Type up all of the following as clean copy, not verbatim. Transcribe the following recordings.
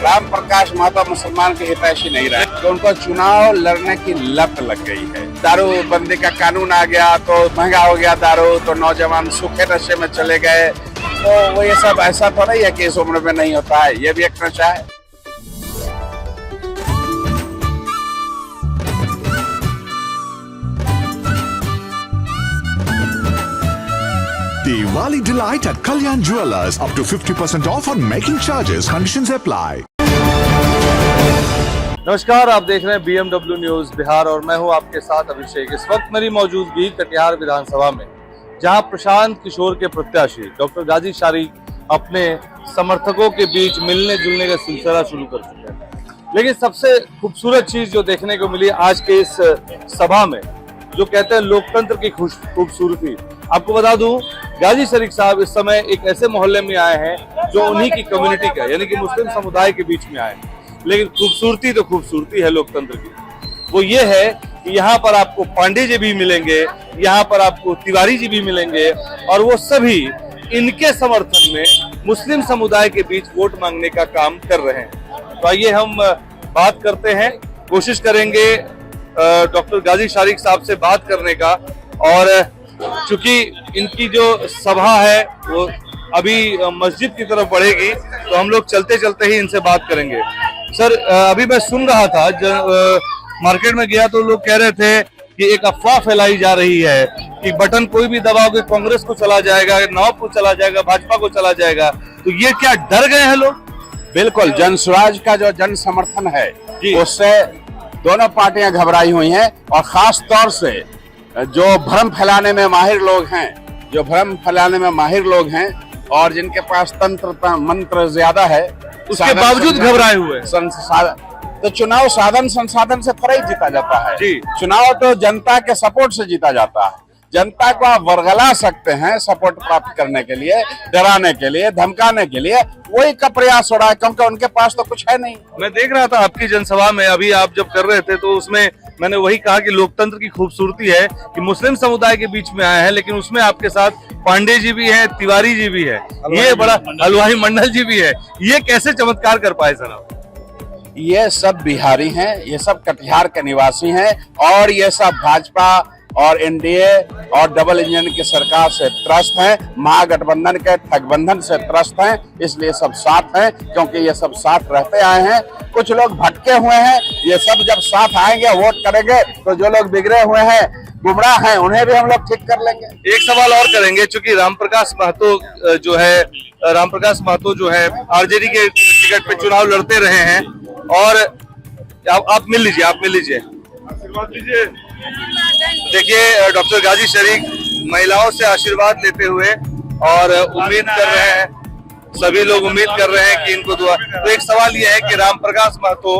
राम प्रकाश महतो मुसलमान के हितैषी नहीं रहे, तो उनको चुनाव लड़ने की लत लग गई है। दारू बंदी का कानून आ गया तो महंगा हो गया दारू, तो नौजवान सूखे नशे में चले गए। तो वो ये सब ऐसा तो नहीं है कि इस उम्र में नहीं होता है, ये भी एक नशा है। Diwali delight at Kalyan Jewellers. Up to 50% off on making charges. Conditions apply. नमस्कार, आप देख रहे हैं BMW न्यूज बिहार और मैं हूं आपके साथ अभिषेक। इस वक्त मेरी मौजूदगी कटिहार विधानसभा में, जहां प्रशांत किशोर के प्रत्याशी डॉक्टर गाजी शारीक अपने समर्थकों के बीच मिलने जुलने का सिलसिला शुरू कर चुके हैं। लेकिन सबसे खूबसूरत चीज जो देखने को मिली आज के इस सभा में, जो कहते हैं लोकतंत्र की खूबसूरती, आपको बता दूं गाजी शारीक साहब इस समय एक ऐसे मोहल्ले में आए हैं जो उन्हीं की कम्युनिटी का, यानी कि मुस्लिम समुदाय के बीच में आए हैं। लेकिन खूबसूरती तो खूबसूरती है लोकतंत्र की, वो ये है कि यहाँ पर आपको पांडे जी भी मिलेंगे, यहाँ पर आपको तिवारी जी भी मिलेंगे, और वो सभी इनके समर्थन में मुस्लिम समुदाय के बीच वोट मांगने का काम कर रहे हैं। तो आइए हम बात करते हैं, कोशिश करेंगे डॉक्टर गाजी शारीक साहब से बात करने का। और चूंकि इनकी जो सभा है वो अभी मस्जिद की तरफ बढ़ेगी, तो हम लोग चलते चलते ही इनसे बात करेंगे। सर, अभी मैं सुन रहा था, मार्केट में गया तो लोग कह रहे थे कि एक अफवाह फैलाई जा रही है कि बटन कोई भी दबाओगे कांग्रेस को चला जाएगा, नवाब को चला जाएगा, भाजपा को चला जाएगा। तो ये क्या डर गए हैं लोग? बिल्कुल, जन स्वराज का जो जन समर्थन है उससे दोनों पार्टियां घबराई हुई हैं, और खास तौर से जो भ्रम फैलाने में माहिर लोग हैं, और जिनके पास तंत्र मंत्र ज्यादा है, उसके बावजूद घबराए हुए। तो चुनाव साधन संसाधन से थोड़ा ही जीता जाता है जी। चुनाव तो जनता के सपोर्ट से जीता जाता है। जनता को आप वर्गला सकते हैं सपोर्ट प्राप्त करने के लिए, डराने के लिए, धमकाने के लिए, वही का प्रयास हो रहा है, क्योंकि उनके पास तो कुछ है नहीं। मैं देख रहा था आपकी जनसभा में, अभी आप जब कर रहे थे तो उसमें मैंने वही कहा कि लोकतंत्र की खूबसूरती है कि मुस्लिम समुदाय के बीच में आए हैं, लेकिन उसमें आपके साथ पांडे जी भी हैं, तिवारी जी भी है, ये बड़ा हलवाई मंडल जी भी है। ये कैसे चमत्कार कर पाए सर आप? ये सब बिहारी हैं, ये सब कटिहार के निवासी हैं, और ये सब भाजपा और एनडीए और डबल इंजन की सरकार से त्रस्त हैं, महागठबंधन के ठगबंधन से त्रस्त हैं, इसलिए सब साथ हैं, क्योंकि ये सब साथ रहते आए हैं। कुछ लोग भटके हुए हैं, ये सब जब साथ आएंगे वोट करेंगे तो जो लोग बिगड़े हुए हैं, गुमराह हैं, उन्हें भी हम लोग ठीक कर लेंगे। एक सवाल और करेंगे, चूंकि राम प्रकाश महतो जो है आरजेडी के टिकट पे चुनाव लड़ते रहे हैं, और आप मिल लीजिए आशीर्वाद दीजिए। देखिए, डॉक्टर गाजी शारीक महिलाओं से आशीर्वाद लेते हुए, और उम्मीद कर रहे हैं, सभी लोग उम्मीद कर रहे हैं कि इनको दुआ। तो एक सवाल यह है कि राम प्रकाश महतो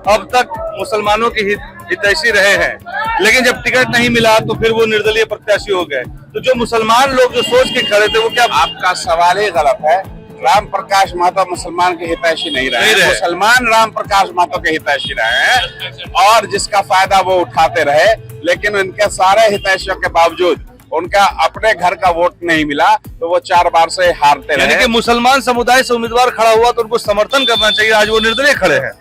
अब तक मुसलमानों के हितैषी रहे हैं, लेकिन जब टिकट नहीं मिला तो फिर वो निर्दलीय प्रत्याशी हो गए। तो जो मुसलमान लोग जो सोच के खड़े थे, वो क्या? आपका सवाल ही गलत है। राम प्रकाश महतो मुसलमान के हितैषी नहीं रहे, मुसलमान राम प्रकाश महतो के हितैषी रहे हैं, और जिसका फायदा वो उठाते रहे। लेकिन उनके सारे हितैषियों के बावजूद उनका अपने घर का वोट नहीं मिला, तो वो 4 बार से हारते रहे। यानी कि मुसलमान समुदाय से उम्मीदवार खड़ा हुआ तो उनको समर्थन करना चाहिए, आज वो निर्दलीय खड़े हैं।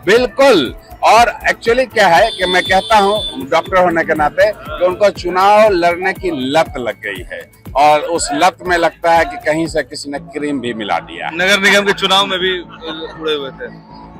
बिल्कुल, और एक्चुअली क्या है कि मैं कहता हूं डॉक्टर होने के नाते कि उनको चुनाव लड़ने की लत लग गई है, और उस लत में लगता है कि कहीं से किसी ने क्रीम भी मिला दिया। नगर निगम के चुनाव में भी जुड़े हुए थे।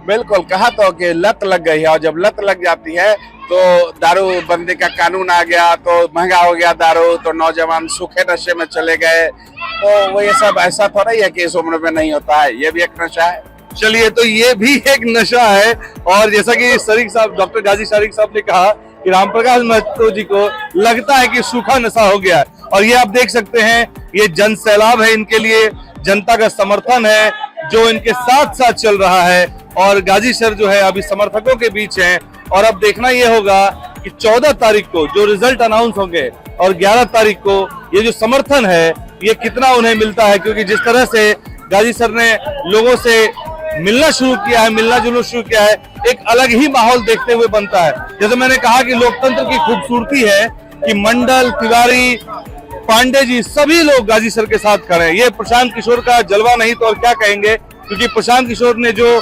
बिल्कुल, कहा तो कि लत लग गई है, और जब लत लग जाती है तो दारू बंदी का कानून आ गया तो महंगा हो गया दारू, तो नौजवान सूखे नशे में चले गए। तो वो ये सब ऐसा तो नहीं है कि इस उम्र में नहीं होता है, ये भी एक नशा है। चलिए, तो ये भी एक नशा है। और जैसा कि शारीक साहब, डॉक्टर गाजी शारीक साहब ने कहा कि राम प्रकाश महतो जी को लगता है कि सूखा नशा हो गया है, और ये आप देख सकते हैं, ये जन सैलाब है इनके लिए, जनता का समर्थन है जो इनके साथ साथ चल रहा है। और गाजी सर जो है अभी समर्थकों के बीच हैं, और अब देखना ये होगा कि 14 तारीख को जो रिजल्ट अनाउंस होंगे, और 11 तारीख को ये जो समर्थन है ये कितना उन्हें मिलता है, क्योंकि जिस तरह से गाजी सर ने लोगों से मिलना शुरू किया है, मिलना जुलना शुरू किया है, एक अलग ही माहौल देखते हुए बनता है। जैसे मैंने कहा कि लोकतंत्र की खूबसूरती है कि मंडल, तिवारी, पांडे जी सभी लोग गाजी सर के साथ खड़े हैं। ये प्रशांत किशोर का जलवा नहीं तो और क्या कहेंगे, क्योंकि प्रशांत किशोर ने जो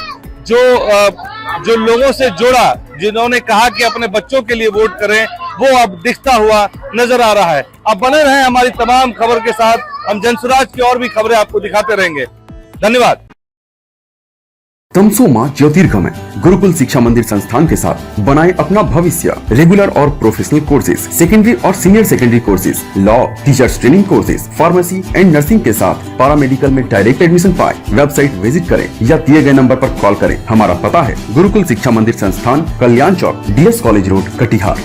जो लोगों से जोड़ा, जिन्होंने कहा कि अपने बच्चों के लिए वोट करें, वो अब दिखता हुआ नजर आ रहा है। आप बने रहें हमारी तमाम खबर के साथ, हम जनसुराज की और भी खबरें आपको दिखाते रहेंगे। धन्यवाद। तमसोमा ज्योतिर्गमय गुरुकुल शिक्षा मंदिर संस्थान के साथ बनाए अपना भविष्य। रेगुलर और प्रोफेशनल कोर्सेज, सेकेंडरी और senior secondary courses, law, teachers training courses, pharmacy and nursing के साथ पैरामेडिकल में डायरेक्ट एडमिशन पाए। वेबसाइट विजिट करें या दिए गए नंबर पर कॉल करें। हमारा पता है गुरुकुल शिक्षा मंदिर संस्थान, कल्याण चौक, DS कॉलेज रोड, कटिहार।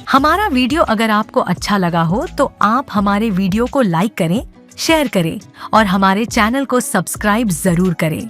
हमारा वीडियो अगर आपको अच्छा लगा हो तो आप हमारे वीडियो को लाइक करें, शेयर करें और हमारे चैनल को सब्सक्राइब जरूर करें।